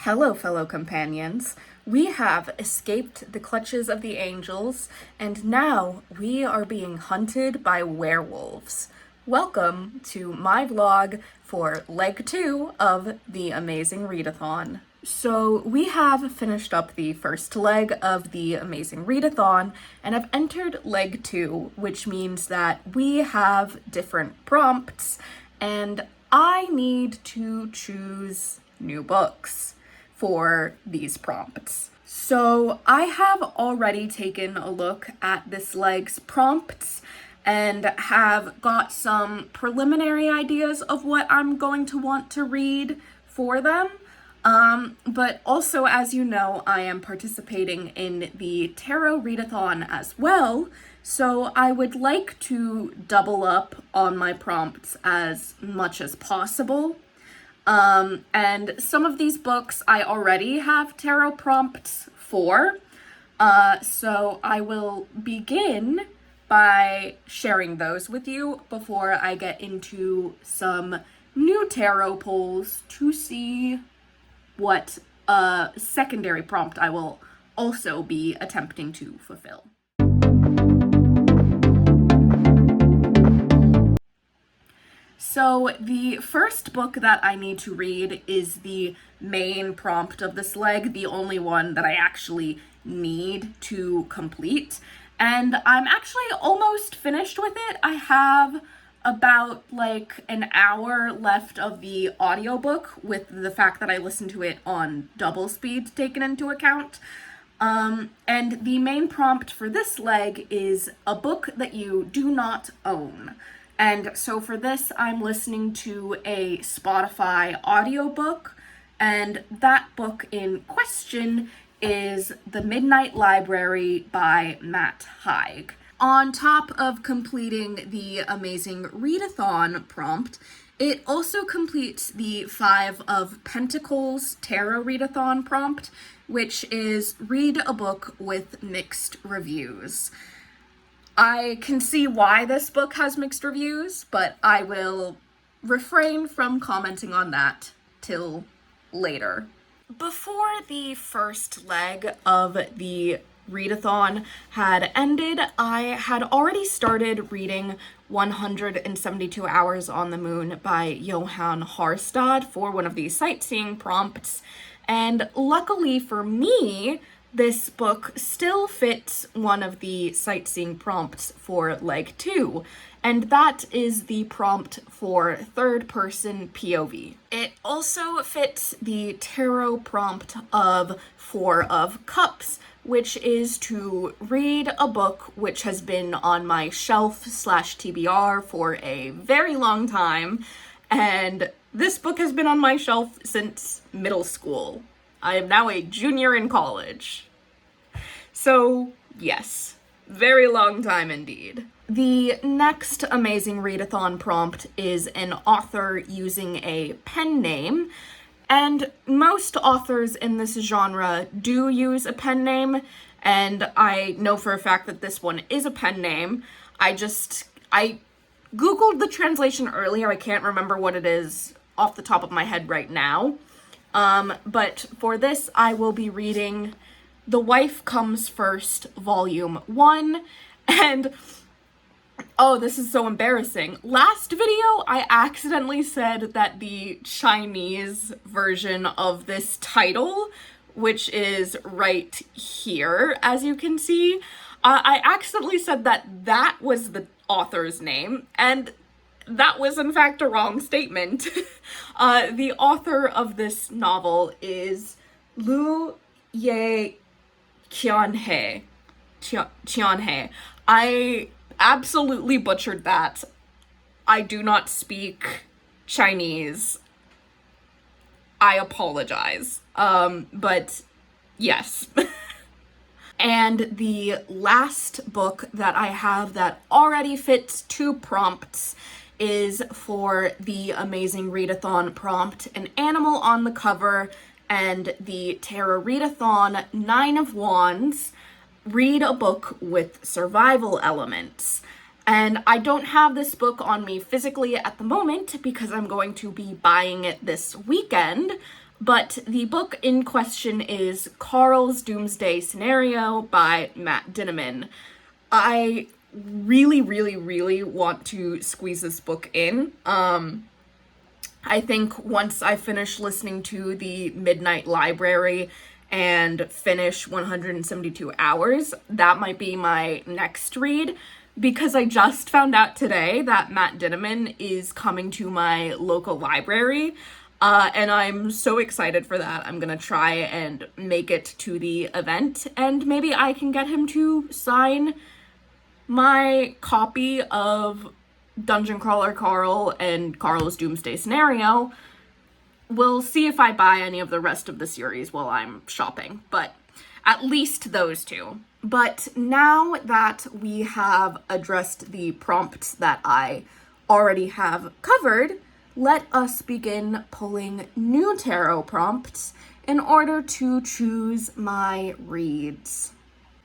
Hello, fellow companions. We have escaped the clutches of the angels, and now we are being hunted by werewolves. Welcome to my vlog for leg 2 of the amazing Readathon. So we have finished up the first leg of the amazing Readathon, and I've entered leg 2, which means that we have different prompts, and I need to choose new books for these prompts. So I have already taken a look at this leg's prompts and have got some preliminary ideas of what I'm going to want to read for them. But also, as you know, I am participating in the Tarot Readathon as well, so I would like to double up on my prompts as much as possible. And some of these books I already have tarot prompts for, so I will begin by sharing those with you before I get into some new tarot pulls to see what secondary prompt I will also be attempting to fulfill. So the first book that I need to read is the main prompt of this leg, the only one that I actually need to complete. And I'm actually almost finished with it. I have about like an hour left of the audiobook with the fact that I listened to it on double speed taken into account. And the main prompt for this leg is a book that you do not own. And so for this, I'm listening to a Spotify audiobook, and that book in question is The Midnight Library by Matt Haig. On top of completing the amazing Readathon prompt, it also completes the Five of Pentacles Tarot Readathon prompt, which is read a book with mixed reviews. I can see why this book has mixed reviews, but I will refrain from commenting on that till later. Before the first leg of the Readathon had ended, I had already started reading 172 Hours on the Moon by Johan Harstad for one of the sightseeing prompts, and luckily for me, this book still fits one of the sightseeing prompts for leg 2, and that is the prompt for third-person POV. It also fits the tarot prompt of Four of Cups, which is to read a book which has been on my shelf/TBR for a very long time, and this book has been on my shelf since middle school. I am now a junior in college. So, yes, very long time indeed. The next amazing Readathon prompt is an author using a pen name, and most authors in this genre do use a pen name, and I know for a fact that this one is a pen name. I Googled the translation earlier, I can't remember what it is off the top of my head right now. But for this, I will be reading The Wife Comes First, Volume 1, and oh, this is so embarrassing. Last video, I accidentally said that the Chinese version of this title, which is right here, as you can see, I accidentally said that that was the author's name, and that was in fact a wrong statement. The author of this novel is Lu Ye Qian. I absolutely butchered that. I do not speak Chinese. I apologize. But yes. And the last book that I have that already fits 2 prompts is for the amazing Readathon prompt, an animal on the cover, and the Tarot Readathon 9 of Wands, read a book with survival elements. And I don't have this book on me physically at the moment because I'm going to be buying it this weekend, But the book in question is Carl's Doomsday Scenario by Matt Dinniman. I really want to squeeze this book in. I think once I finish listening to the Midnight Library and finish 172 Hours, that might be my next read, because I just found out today that Matt Dinniman is coming to my local library. And I'm so excited for that. I'm gonna try and make it to the event, and maybe I can get him to sign my copy of Dungeon Crawler Carl and Carl's Doomsday Scenario. We'll see if I buy any of the rest of the series while I'm shopping, but at least those two. But now that we have addressed the prompts that I already have covered, let us begin pulling new tarot prompts in order to choose my reads.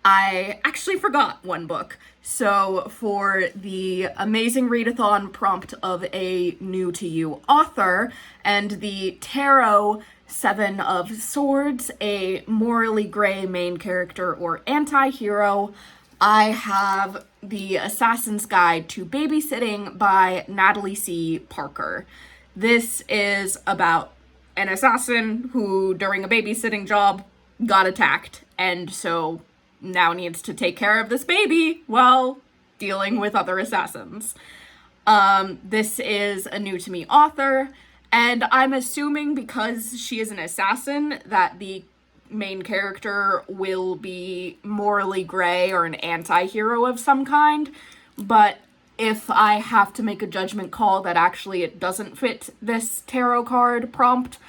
I actually forgot one book. So for the amazing readathon prompt of a new to you author and the tarot Seven of Swords, a morally gray main character or anti-hero, I have The Assassin's Guide to Babysitting by Natalie C. Parker. This is about an assassin who, during a babysitting job, got attacked, and so now needs to take care of this baby while dealing with other assassins. This is a new to me author, and I'm assuming because she is an assassin that the main character will be morally gray or an anti-hero of some kind, but if I have to make a judgment call that actually it doesn't fit this tarot card prompt,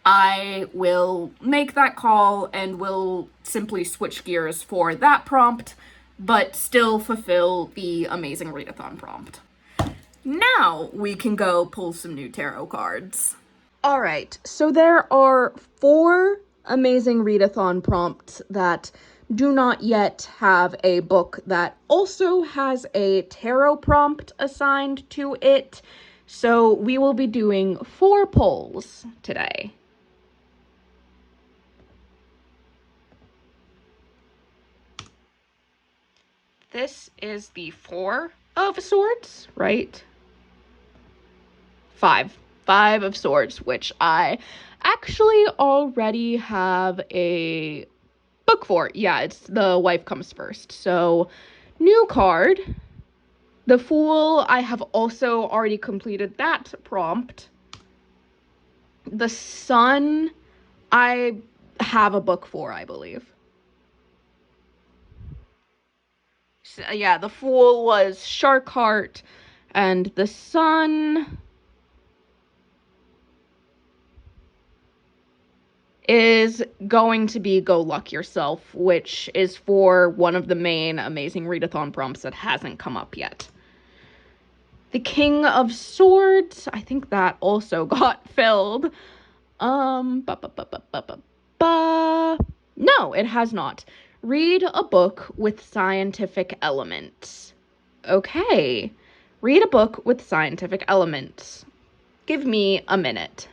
I will make that call and will simply switch gears for that prompt, but still fulfill the amazing readathon prompt. Now we can go pull some new tarot cards. All right, so there are 4 amazing readathon prompts that do not yet have a book that also has a tarot prompt assigned to it. So we will be doing 4 pulls today. This is the 4 of Swords, right? 5 of Swords, which I actually already have a book for. Yeah, it's The Wife Comes First. So, new card. The Fool, I have also already completed that prompt. The Sun, I have a book for, I believe. So, yeah, The Fool was Sharkheart, and the Sun is going to be Go Luck Yourself, which is for one of the main amazing readathon prompts that hasn't come up yet. The King of Swords, I think that also got filled. No, it has not. Read a book with scientific elements. Okay. Read a book with scientific elements. Give me a minute.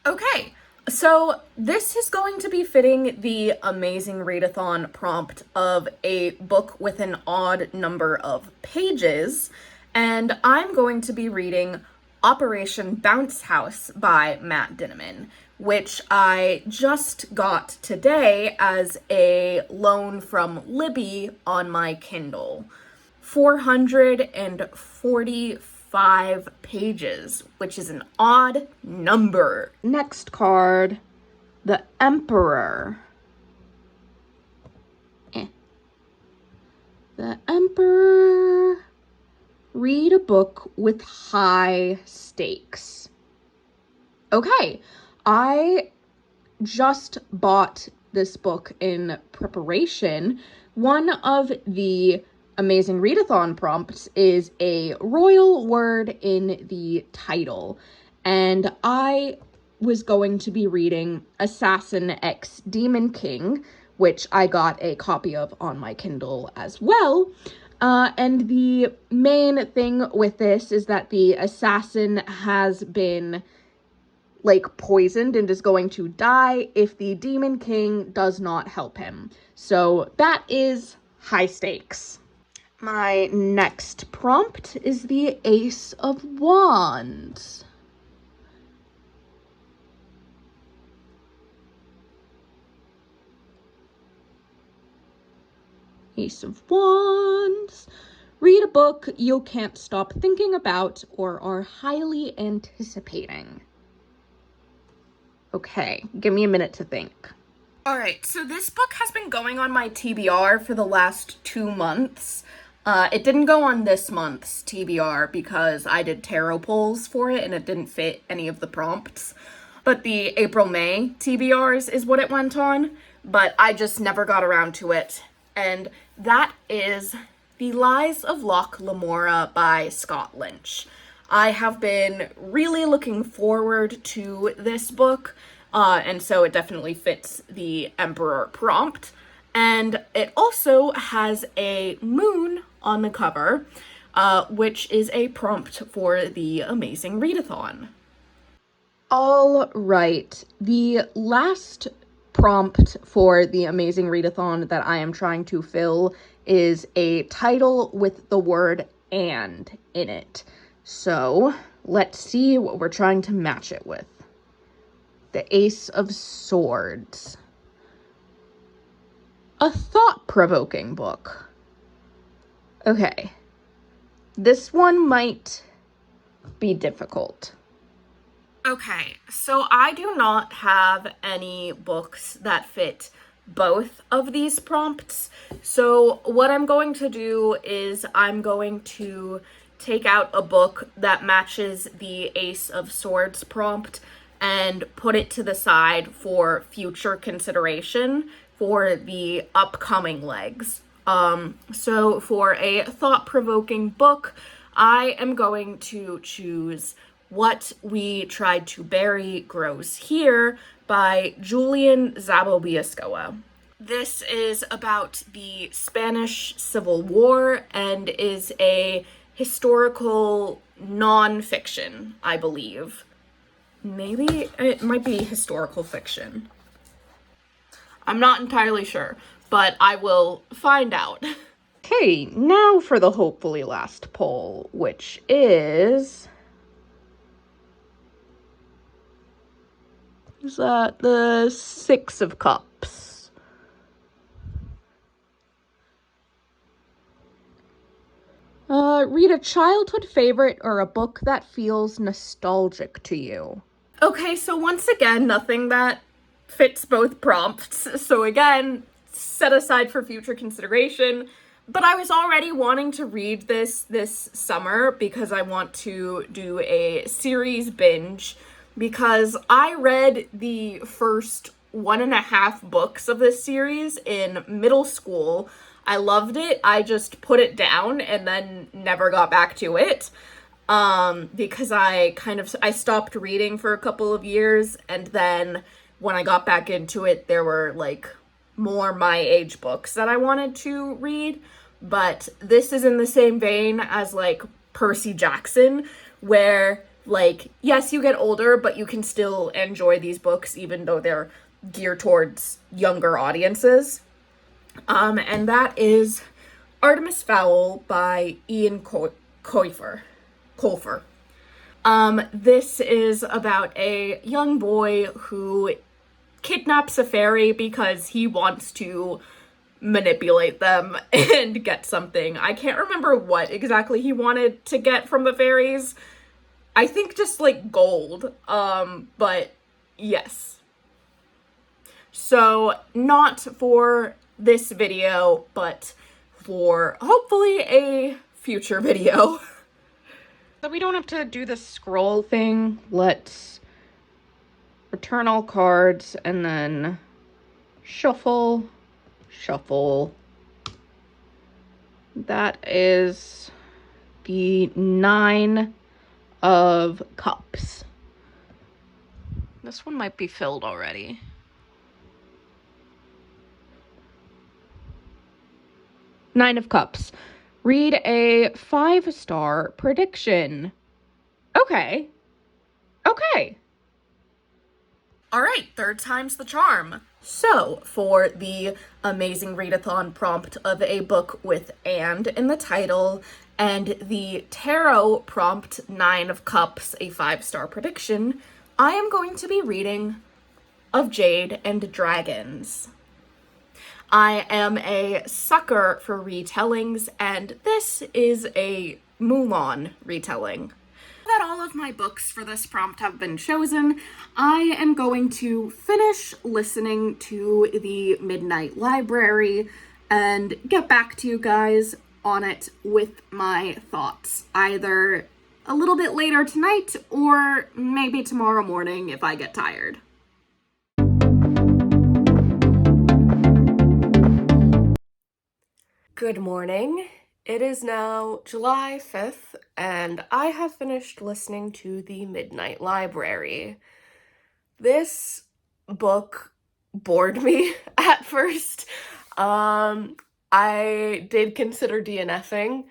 Okay. So this is going to be fitting the amazing readathon prompt of a book with an odd number of pages, and I'm going to be reading Operation Bounce House by Matt Dinniman, which I just got today as a loan from Libby on my Kindle. 445 pages, which is an odd number. Next card, the Emperor. The Emperor. Read a book with high stakes. Okay, I just bought this book in preparation. One of the amazing readathon prompts is a royal word in the title, and I was going to be reading Assassin X Demon King, which I got a copy of on my Kindle as well. And the main thing with this is that the assassin has been like poisoned and is going to die if the Demon King does not help him. So that is high stakes. My next prompt is the Ace of Wands. Ace of Wands. Read a book you can't stop thinking about or are highly anticipating. Okay, give me a minute to think. All right, so this book has been going on my TBR for the last 2 months. It didn't go on this month's TBR because I did tarot pulls for it and it didn't fit any of the prompts. But the April-May TBRs is what it went on, but I just never got around to it. And that is The Lies of Loch Lamora by Scott Lynch. I have been really looking forward to this book, and so it definitely fits the Emperor prompt. And it also has a moon on the cover, which is a prompt for the Amazing Readathon. All right, the last prompt for the Amazing Readathon that I am trying to fill is a title with the word "and" in it. So let's see what we're trying to match it with. The Ace of Swords. A thought-provoking book. Okay. This one might be difficult. Okay, so I do not have any books that fit both of these prompts. So what I'm going to do is I'm going to take out a book that matches the Ace of Swords prompt and put it to the side for future consideration for the upcoming legs. So for a thought-provoking book, I am going to choose What We Tried to Bury Grows Here by Julian Zabobiescoa. This is about the Spanish Civil War and is a historical non-fiction, I believe. Maybe it might be historical fiction. I'm not entirely sure, but I will find out. Okay, now for the hopefully last poll, which is the Six of Cups. Read a childhood favorite or a book that feels nostalgic to you. Okay, so once again, nothing that fits both prompts. So again, set aside for future consideration. But I was already wanting to read this summer because I want to do a series binge, because I read the first 1.5 books of this series in middle school. I loved it. I just put it down and then never got back to it. Because I stopped reading for a couple of years, and then when I got back into it, there were like more my age books that I wanted to read. But this is in the same vein as like Percy Jackson, where like, yes, you get older, but you can still enjoy these books even though they're geared towards younger audiences. And that is Artemis Fowl by Ian Colfer. This is about a young boy who kidnaps a fairy because he wants to manipulate them and get something. I can't remember what exactly he wanted to get from the fairies. I think just like gold. But yes. So not for this video, but for hopefully a future video. So we don't have to do the scroll thing. Let's return all cards and then shuffle. That is the 9 of Cups. This one might be filled already. Nine of Cups. Read a 5-star prediction. Okay. All right, third time's the charm. So, for the amazing readathon prompt of a book with "and" in the title, and the tarot prompt, 9 of Cups, a 5-star prediction, I am going to be reading Of Jade and Dragons. I am a sucker for retellings, and this is a Mulan retelling. That all of my books for this prompt have been chosen, I am going to finish listening to the Midnight Library and get back to you guys on it with my thoughts, either a little bit later tonight or maybe tomorrow morning if I get tired. Good morning. It is now July 5th, and I have finished listening to the Midnight Library. This book bored me at first. I did consider DNFing,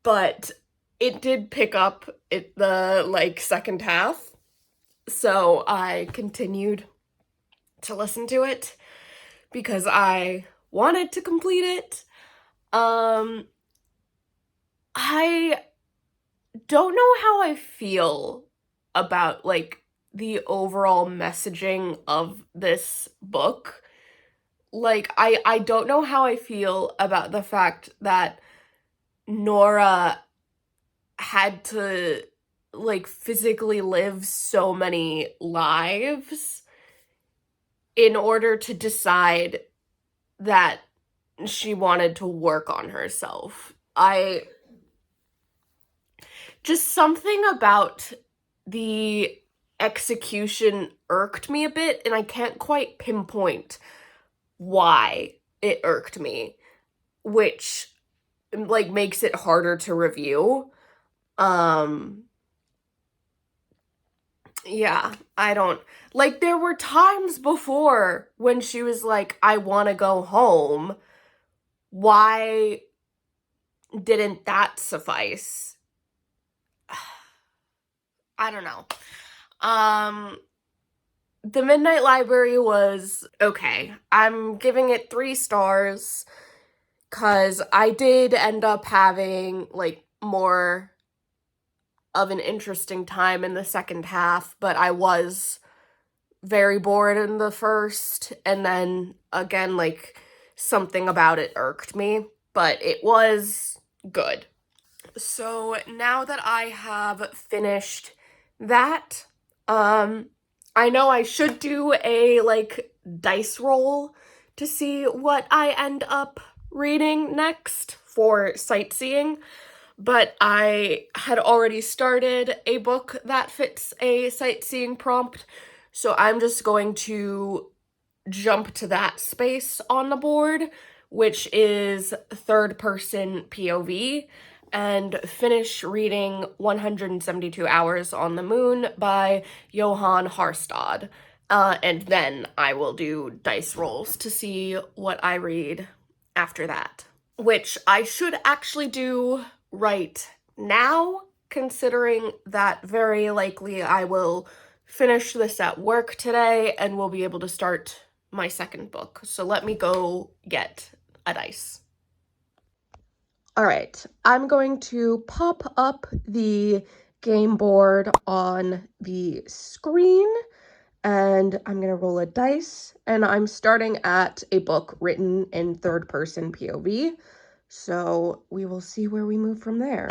but it did pick up at the, second half, so I continued to listen to it because I wanted to complete it. I don't know how I feel about, the overall messaging of this book. I don't know how I feel about the fact that Nora had to, physically live so many lives in order to decide that she wanted to work on herself. Just something about the execution irked me a bit, and I can't quite pinpoint why it irked me, which, makes it harder to review. Yeah, I don't, there were times before when she was like, I want to go home. Why didn't that suffice? I don't know. The Midnight Library was okay. I'm giving it 3 stars because I did end up having, more of an interesting time in the second half, but I was very bored in the first, and then, again, something about it irked me, but it was good. So now that I have finished that, I know I should do a, dice roll to see what I end up reading next for sightseeing, but I had already started a book that fits a sightseeing prompt, so I'm just going to jump to that space on the board, which is third-person POV, and finish reading 172 Hours on the Moon by Johan Harstad. And then I will do dice rolls to see what I read after that, which I should actually do right now, considering that very likely I will finish this at work today and will be able to start my second book. So let me go get a dice. All right, I'm going to pop up the game board on the screen, and I'm going to roll a dice, and I'm starting at a book written in third-person POV, so we will see where we move from there.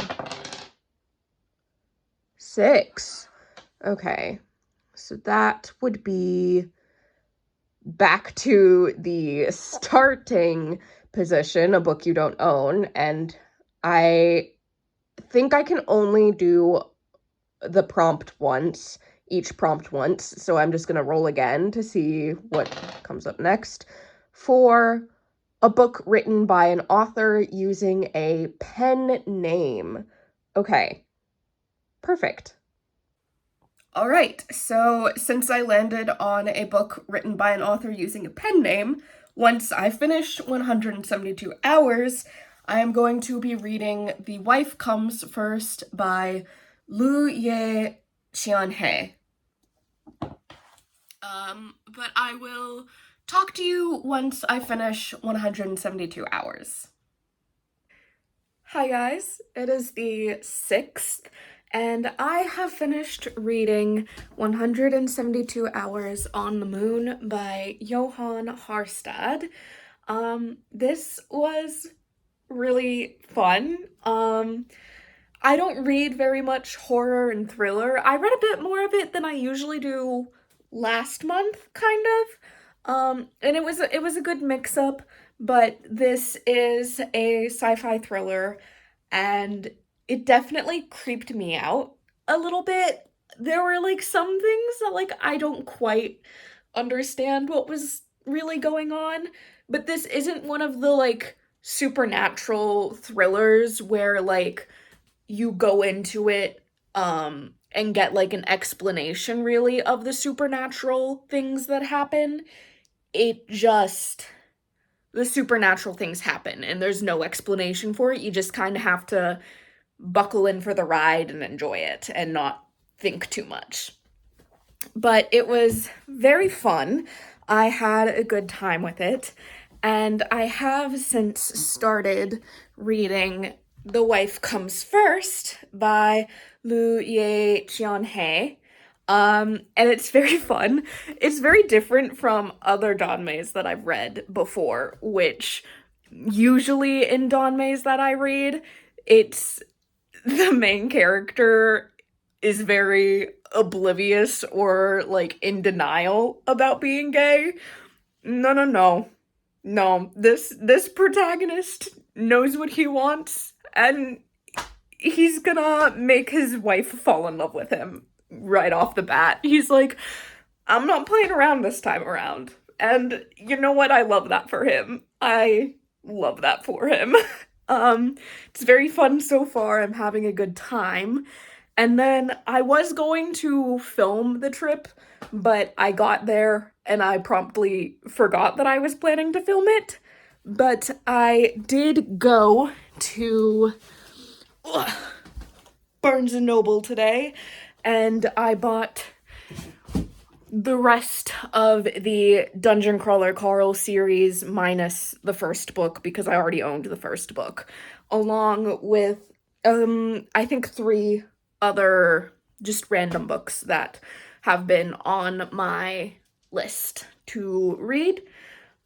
6. Okay, so that would be back to the starting position, a book you don't own, and I think I can only do the prompt once, each prompt once, so I'm just gonna roll again to see what comes up next. For a book written by an author using a pen name. Okay, perfect. All right, so since I landed on a book written by an author using a pen name, once I finish 172 Hours, I am going to be reading The Wife Comes First by Lu Ye Qian. But I will talk to you once I finish 172 hours. Hi guys, it is the 6th, and I have finished reading 172 Hours on the Moon by Johan Harstad. This was really fun. I don't read very much horror and thriller. I read a bit more of it than I usually do last month, kind of. And it was a good mix up, but this is a sci-fi thriller and it definitely creeped me out a little bit. There were like some things that like I don't quite understand what was really going on, but this isn't one of the like supernatural thrillers where like you go into it and get like an explanation really of the supernatural things that happen. It just the supernatural things happen and there's no explanation for it. You just kind of have to buckle in for the ride and enjoy it and not think too much. But it was very fun. I had a good time with it. And I have since started reading The Wife Comes First by Qian. And it's very fun. It's very different from other Donmeis that I've read before, which usually in Donmeis that I read, it's the main character is very oblivious or like in denial about being gay. No, no, no. No, this protagonist knows what he wants and he's gonna make his wife fall in love with him right off the bat. He's like, I'm not playing around this time around. And you know what? I love that for him. I love that for him. It's very fun so far. I'm having a good time. And then I was going to film the trip, but I got there and I promptly forgot that I was planning to film it. But I did go to Barnes & Noble today and I bought the rest of the Dungeon Crawler Carl series minus the first book because I already owned the first book, along with I think 3 other just random books that have been on my list to read.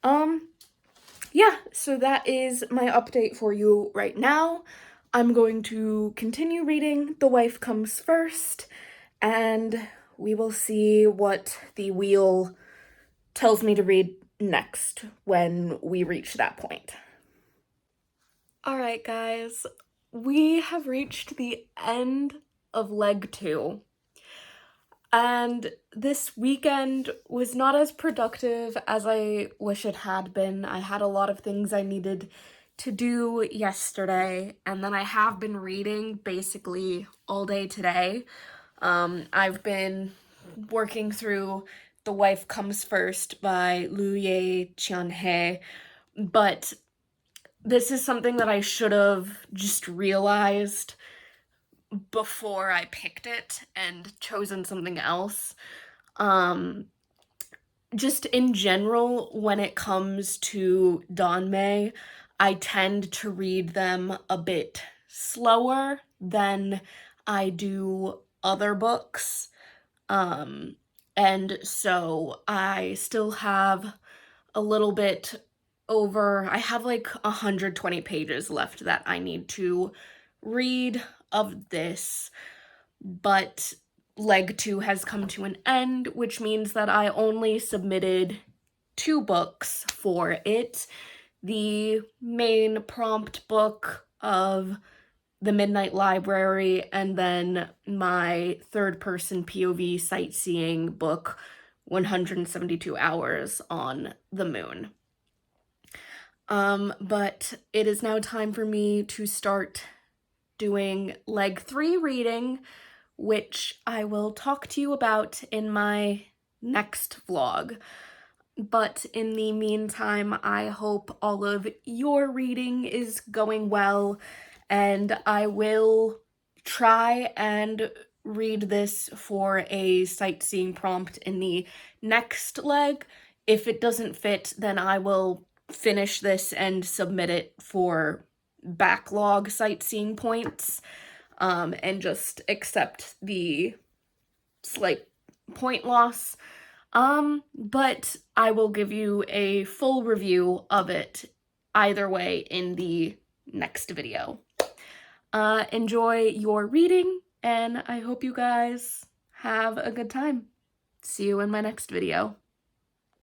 Yeah, so that is my update for you right now. I'm going to continue reading The Wife Comes First, and we will see what the wheel tells me to read next when we reach that point. Alright guys, we have reached the end of leg 2. And this weekend was not as productive as I wish it had been. I had a lot of things I needed to do yesterday, and then I have been reading basically all day today. I've been working through The Wife Comes First by Qian, but this is something that I should have just realized before I picked it and chosen something else. Just in general, when it comes to Danmei, I tend to read them a bit slower than I do other books. And so I still have a little bit over, I have like 120 pages left that I need to read of this, but leg 2 has come to an end, which means that I only submitted 2 books for it. The main prompt book of The Midnight Library, and then my third-person POV sightseeing book, 172 Hours on the Moon. But it is now time for me to start doing leg 3 reading, which I will talk to you about in my next vlog. But in the meantime, I hope all of your reading is going well, and I will try and read this for a sightseeing prompt in the next leg. If it doesn't fit, then I will finish this and submit it for backlog sightseeing points, and just accept the slight point loss. But I will give you a full review of it either way in the next video. Enjoy your reading, and I hope you guys have a good time. See you in my next video.